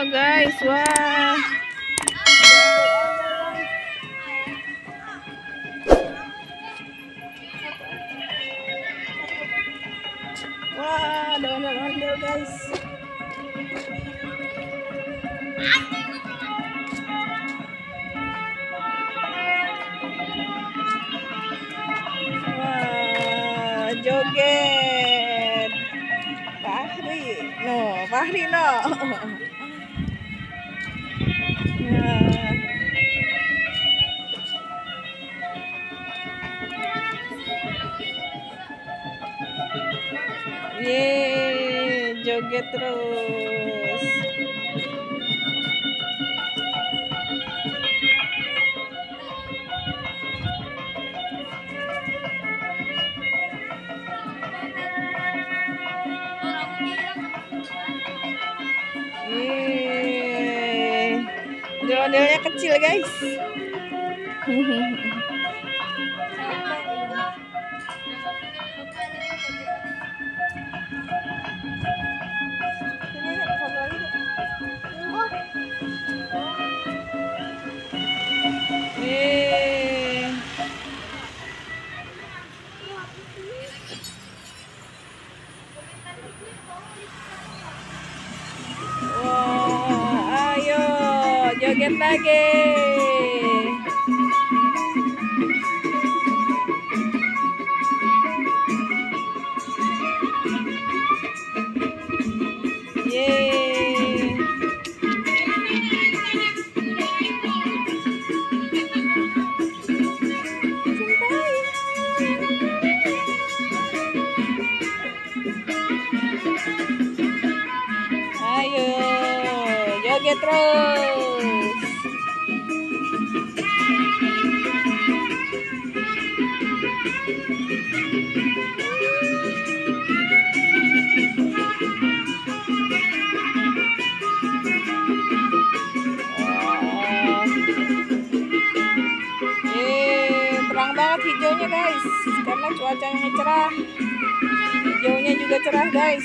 Ayo guys, wah. Wah, ada ondel-ondel guys. Wah, joget. Fahri no. Nah. Yeay, joget terus. Yeay, ondel-ondelnya kecil guys. Wah, ayo joget lagi. Yeay. Ayo joget terus. Terang banget hijaunya guys, karena cuacanya cerah. Hijaunya juga cerah guys.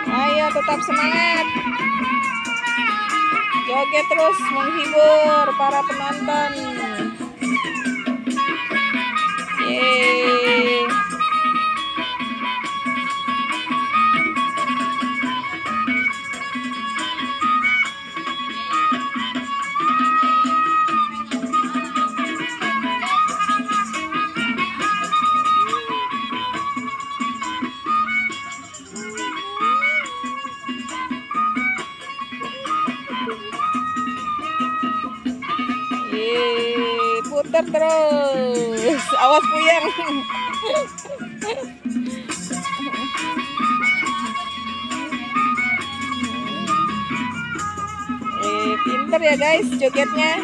Ayo tetap semangat, joget terus menghibur para penonton. Yeay. Putar terus, awas puyeng. Pinter ya guys jogetnya,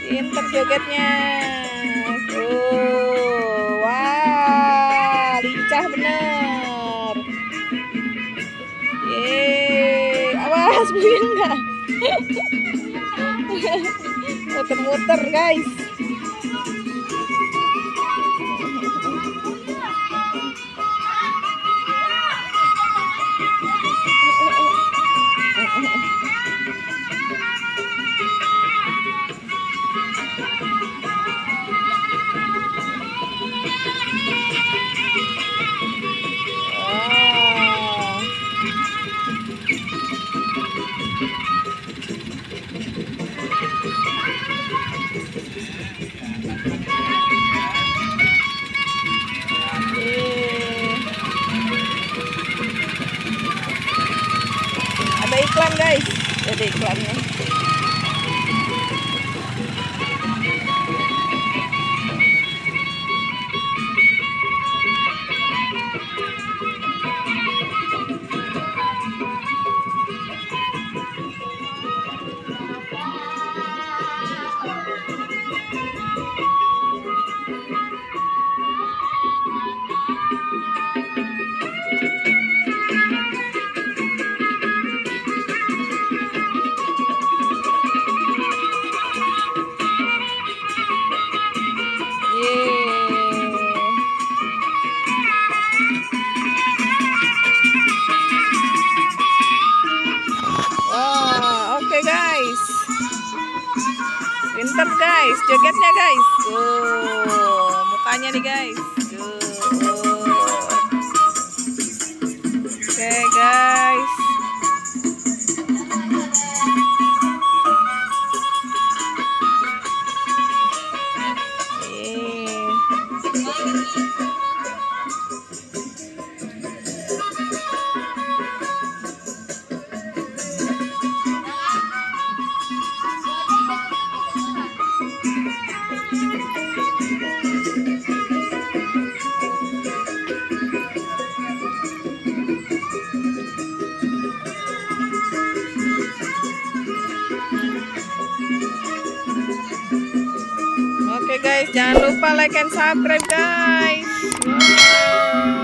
pinter jogetnya. Wah, lincah bener. Awas puyeng nggak? Muter-muter guys. Ada iklan guys, ada iklannya. guys, jogetnya guys. Mukanya nih guys. Oke guys. Oke guys, jangan lupa like and subscribe guys. Wow.